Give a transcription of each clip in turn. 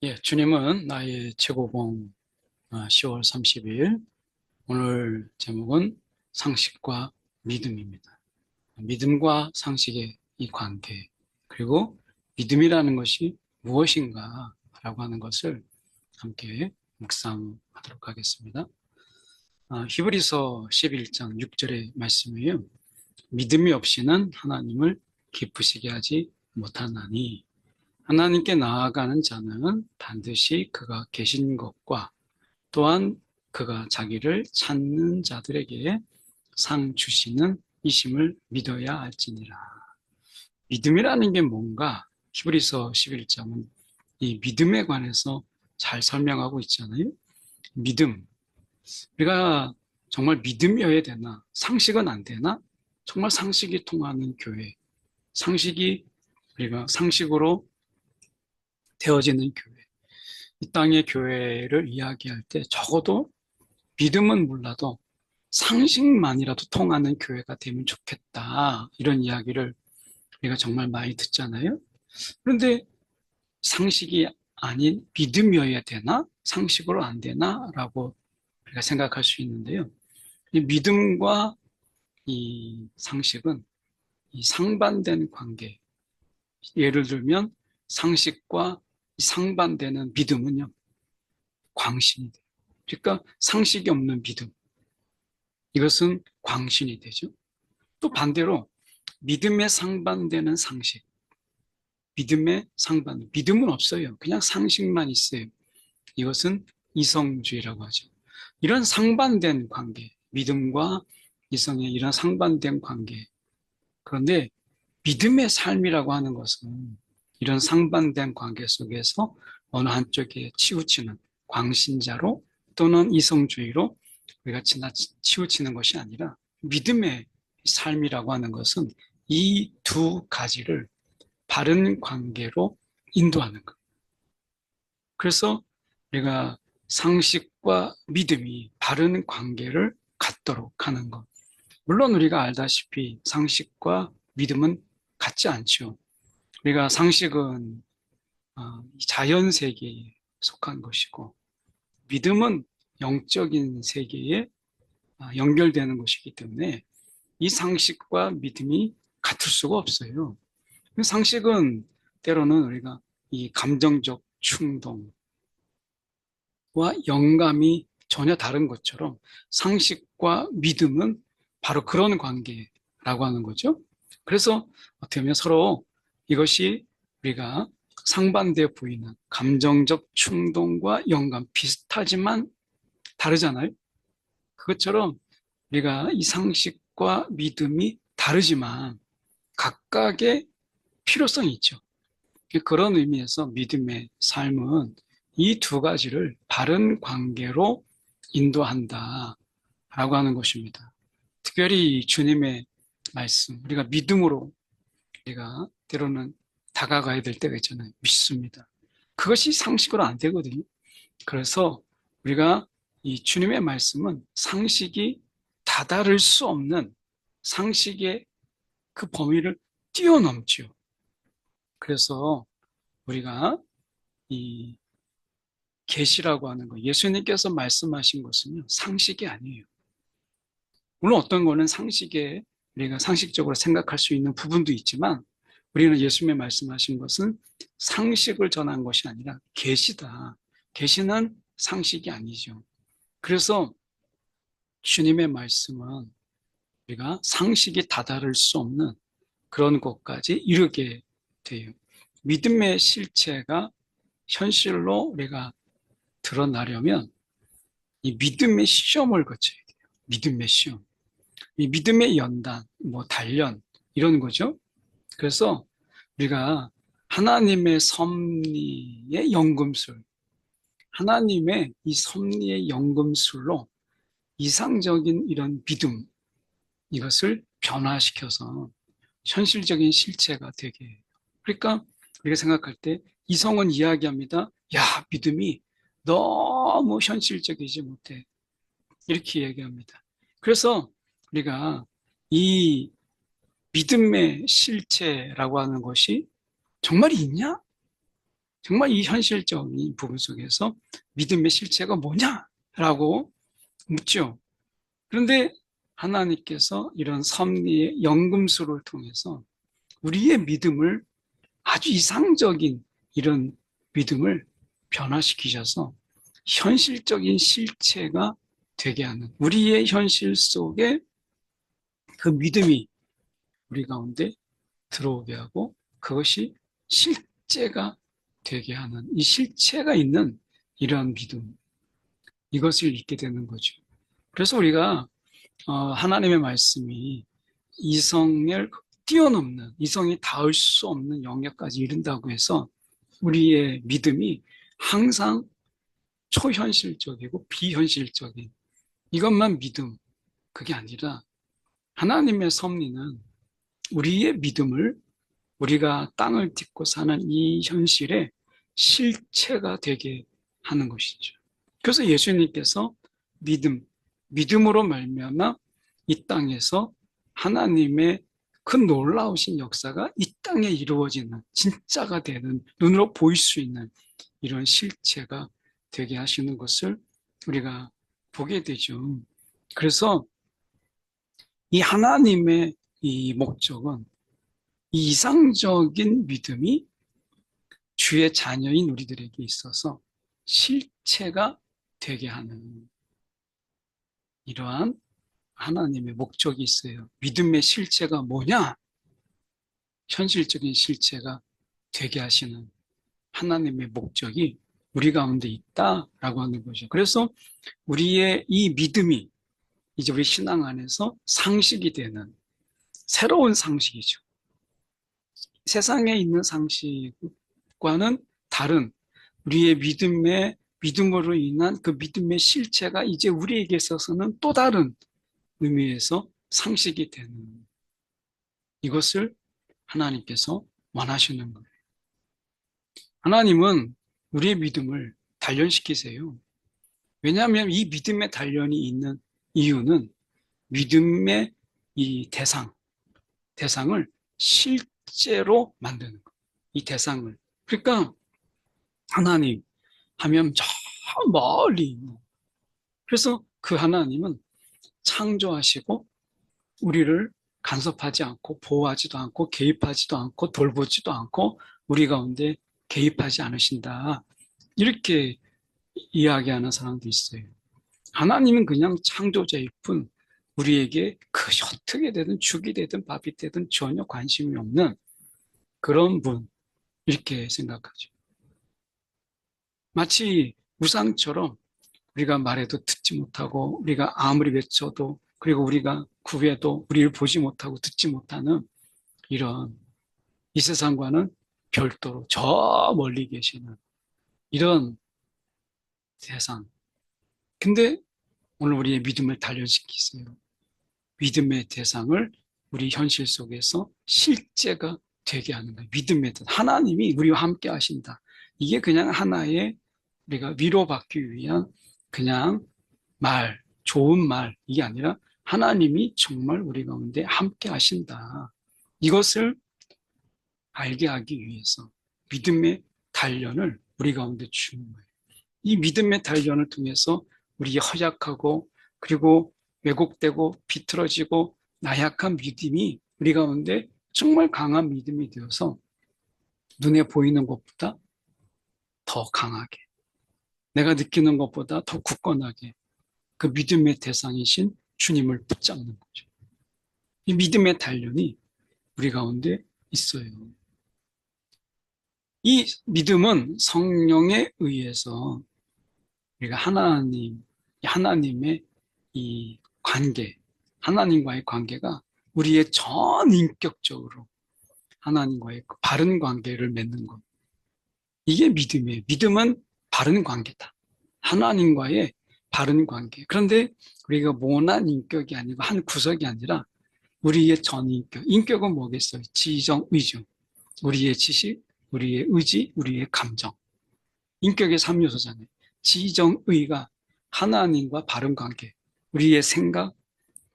예, 주님은 나의 최고봉 10월 30일 오늘 제목은 상식과 믿음입니다. 믿음과 상식의 이 관계 그리고 믿음이라는 것이 무엇인가 라고 하는 것을 함께 묵상하도록 하겠습니다. 히브리서 11장 6절의 말씀이에요. 믿음이 없이는 하나님을 기쁘시게 하지 못하나니 하나님께 나아가는 자는 반드시 그가 계신 것과 또한 그가 자기를 찾는 자들에게 상 주시는 이심을 믿어야 할지니라. 믿음이라는 게 뭔가? 히브리서 11장은 이 믿음에 관해서 잘 설명하고 있잖아요. 믿음. 우리가 정말 믿음이어야 되나? 상식은 안 되나? 정말 상식이 통하는 교회. 우리가 상식으로 되어지는 교회. 이 땅의 교회를 이야기할 때 적어도 믿음은 몰라도 상식만이라도 통하는 교회가 되면 좋겠다. 이런 이야기를 우리가 정말 많이 듣잖아요. 그런데 상식이 아닌 믿음이어야 되나? 상식으로 안 되나? 라고 우리가 생각할 수 있는데요. 이 믿음과 이 상식은 이 상반된 관계. 예를 들면 상식과 상반되는 믿음은요, 광신이 돼요. 그러니까 상식이 없는 믿음. 이것은 광신이 되죠. 또 반대로 믿음에 상반되는 상식. 믿음은 없어요. 그냥 상식만 있어요. 이것은 이성주의라고 하죠. 이런 상반된 관계, 믿음과 이성의 이런 상반된 관계. 그런데 믿음의 삶이라고 하는 것은 이런 상반된 관계 속에서 어느 한쪽에 치우치는 광신자로 또는 이성주의로 우리가 치우치는 것이 아니라 믿음의 삶이라고 하는 것은 이 두 가지를 바른 관계로 인도하는 것. 그래서 우리가 상식과 믿음이 바른 관계를 갖도록 하는 것. 물론 우리가 알다시피 상식과 믿음은 같지 않죠. 우리가 상식은 자연 세계에 속한 것이고 믿음은 영적인 세계에 연결되는 것이기 때문에 이 상식과 믿음이 같을 수가 없어요. 상식은 때로는 우리가 이 감정적 충동과 영감이 전혀 다른 것처럼 상식과 믿음은 바로 그런 관계라고 하는 거죠. 그래서 어떻게 보면 서로 이것이 우리가 상반돼 보이는 감정적 충동과 영감 비슷하지만 다르잖아요. 그것처럼 우리가 이 상식과 믿음이 다르지만 각각의 필요성이 있죠. 그런 의미에서 믿음의 삶은 이 두 가지를 바른 관계로 인도한다라고 하는 것입니다. 특별히 주님의 말씀, 우리가 믿음으로 우리가 때로는 다가가야 될 때가 있잖아요. 믿습니다. 그것이 상식으로 안 되거든요. 그래서 우리가 이 주님의 말씀은 상식이 다다를 수 없는 상식의 그 범위를 뛰어넘죠. 그래서 우리가 이 계시라고 하는 거, 예수님께서 말씀하신 것은요, 상식이 아니에요. 물론 어떤 거는 상식에 우리가 상식적으로 생각할 수 있는 부분도 있지만 우리는 예수님의 말씀하신 것은 상식을 전한 것이 아니라 계시다. 계시는 상식이 아니죠. 그래서 주님의 말씀은 우리가 상식이 다다를 수 없는 그런 곳까지 이르게 돼요. 믿음의 실체가 현실로 우리가 드러나려면 이 믿음의 시험을 거쳐야 돼요. 믿음의 시험. 이 믿음의 연단, 단련 이런 거죠. 그래서 우리가 하나님의 섭리의 연금술, 하나님의 이 섭리의 연금술로 이상적인 이런 믿음, 이것을 변화시켜서 현실적인 실체가 되게 해요. 그러니까 우리가 생각할 때 이성은 이야기합니다. 야, 믿음이 너무 현실적이지 못해. 이렇게 얘기합니다. 그래서 우리가 이 믿음의 실체라고 하는 것이 정말 있냐? 정말 이 현실적인 부분 속에서 믿음의 실체가 뭐냐라고 묻죠. 그런데 하나님께서 이런 섭리의 연금술을 통해서 우리의 믿음을 아주 이상적인 이런 믿음을 변화시키셔서 현실적인 실체가 되게 하는 우리의 현실 속에 그 믿음이 우리 가운데 들어오게 하고 그것이 실제가 되게 하는 이 실체가 있는 이러한 믿음 이것을 잊게 되는 거죠. 그래서 우리가 하나님의 말씀이 이성을 뛰어넘는 이성이 닿을 수 없는 영역까지 이른다고 해서 우리의 믿음이 항상 초현실적이고 비현실적인 이것만 믿음 그게 아니라 하나님의 섭리는 우리의 믿음을 우리가 땅을 딛고 사는 이 현실의 실체가 되게 하는 것이죠. 그래서 예수님께서 믿음으로 말미암아 이 땅에서 하나님의 그 놀라우신 역사가 이 땅에 이루어지는 진짜가 되는 눈으로 보일 수 있는 이런 실체가 되게 하시는 것을 우리가 보게 되죠. 그래서 이 하나님의 이 목적은 이 이상적인 믿음이 주의 자녀인 우리들에게 있어서 실체가 되게 하는 이러한 하나님의 목적이 있어요. 믿음의 실체가 뭐냐? 현실적인 실체가 되게 하시는 하나님의 목적이 우리 가운데 있다라고 하는 거죠. 그래서 우리의 이 믿음이 이제 우리 신앙 안에서 상식이 되는 새로운 상식이죠. 세상에 있는 상식과는 다른 우리의 믿음으로 인한 그 믿음의 실체가 이제 우리에게 있어서는 또 다른 의미에서 상식이 되는 이것을 하나님께서 원하시는 거예요. 하나님은 우리의 믿음을 단련시키세요. 왜냐하면 이 믿음의 단련이 있는 이유는 믿음의 이 대상을 실제로 만드는 거예요. 이 대상을. 그러니까 하나님 하면 저 멀리 그래서 그 하나님은 창조하시고 우리를 간섭하지 않고 보호하지도 않고 개입하지도 않고 돌보지도 않고 우리 가운데 개입하지 않으신다. 이렇게 이야기하는 사람도 있어요. 하나님은 그냥 창조자일 뿐 우리에게 그것이 어떻게 되든 죽이 되든 밥이 되든 전혀 관심이 없는 그런 분 이렇게 생각하죠. 마치 우상처럼 우리가 말해도 듣지 못하고 우리가 아무리 외쳐도 그리고 우리가 구해도 우리를 보지 못하고 듣지 못하는 이런 이 세상과는 별도로 저 멀리 계시는 이런 세상. 근데 오늘 우리의 믿음을 단련시키세요. 믿음의 대상을 우리 현실 속에서 실제가 되게 하는 거예요. 믿음의 대상. 하나님이 우리와 함께 하신다. 이게 그냥 하나의 우리가 위로받기 위한 그냥 좋은 말, 이게 아니라 하나님이 정말 우리 가운데 함께 하신다. 이것을 알게 하기 위해서 믿음의 단련을 우리 가운데 주는 거예요. 이 믿음의 단련을 통해서 우리 허약하고 그리고 왜곡되고 비틀어지고 나약한 믿음이 우리 가운데 정말 강한 믿음이 되어서 눈에 보이는 것보다 더 강하게 내가 느끼는 것보다 더 굳건하게 그 믿음의 대상이신 주님을 붙잡는 거죠. 이 믿음의 단련이 우리 가운데 있어요. 이 믿음은 성령에 의해서 우리가 하나님의 이 관계, 하나님과의 관계가 우리의 전인격적으로 하나님과의 바른 관계를 맺는 것. 이게 믿음이에요. 믿음은 바른 관계다. 하나님과의 바른 관계. 그런데 우리가 모난 인격이 아니고 한 구석이 아니라 우리의 전인격. 인격은 뭐겠어요? 지정, 의중. 우리의 지식, 우리의 의지, 우리의 감정. 인격의 3요소잖아요. 지정, 의가 하나님과 바른 관계. 우리의 생각,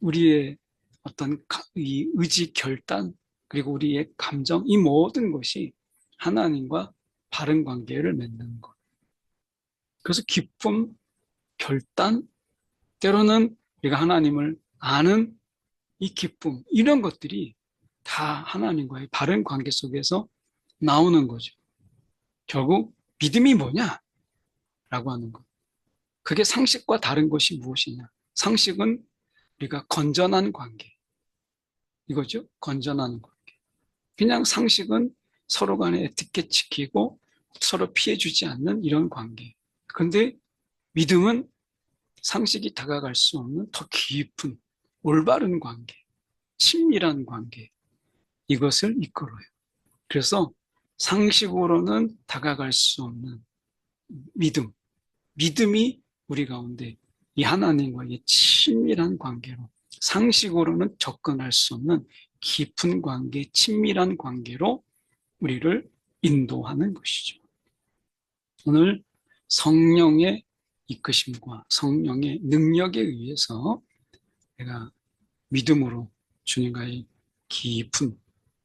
우리의 어떤 이 의지 결단, 그리고 우리의 감정, 이 모든 것이 하나님과 바른 관계를 맺는 것. 그래서 기쁨, 결단, 때로는 우리가 하나님을 아는 이 기쁨, 이런 것들이 다 하나님과의 바른 관계 속에서 나오는 거죠. 결국 믿음이 뭐냐? 라고 하는 것. 그게 상식과 다른 것이 무엇이냐? 상식은 우리가 건전한 관계. 이거죠? 건전한 관계. 그냥 상식은 서로 간에 에티켓 지키고 서로 피해주지 않는 이런 관계. 근데 믿음은 상식이 다가갈 수 없는 더 깊은 올바른 관계, 친밀한 관계, 이것을 이끌어요. 그래서 상식으로는 다가갈 수 없는 믿음, 믿음이 우리 가운데 이 하나님과의 친밀한 관계로, 상식으로는 접근할 수 없는 깊은 관계, 친밀한 관계로 우리를 인도하는 것이죠. 오늘 성령의 이끄심과 성령의 능력에 의해서 내가 믿음으로 주님과의 깊은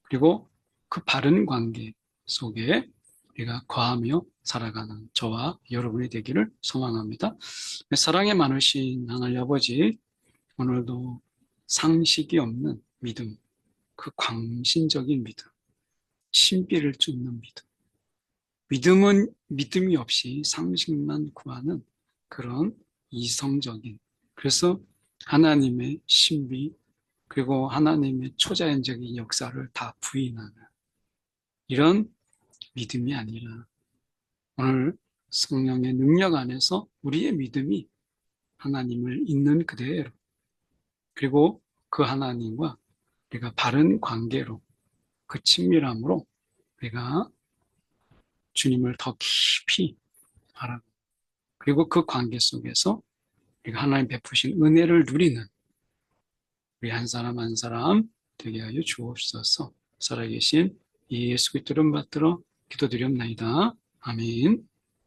그리고 그 바른 관계 속에 우리가 거하며 살아가는 저와 여러분이 되기를 소망합니다. 사랑에 많으신 하나님 아버지, 오늘도 상식이 없는 믿음, 그 광신적인 믿음, 신비를 쫓는 믿음, 믿음은 믿음이 없이 상식만 구하는 그런 이성적인, 그래서 하나님의 신비 그리고 하나님의 초자연적인 역사를 다 부인하는 이런 믿음이 아니라 오늘 성령의 능력 안에서 우리의 믿음이 하나님을 있는 그대로, 그리고 그 하나님과 우리가 바른 관계로, 그 친밀함으로 우리가 주님을 더 깊이 알아, 그리고 그 관계 속에서 우리가 하나님 베푸신 은혜를 누리는 우리 한 사람 한 사람 되게 하여 주옵소서. 살아계신 예수 그리스도를 받들어 기도드렸나이다. 아멘.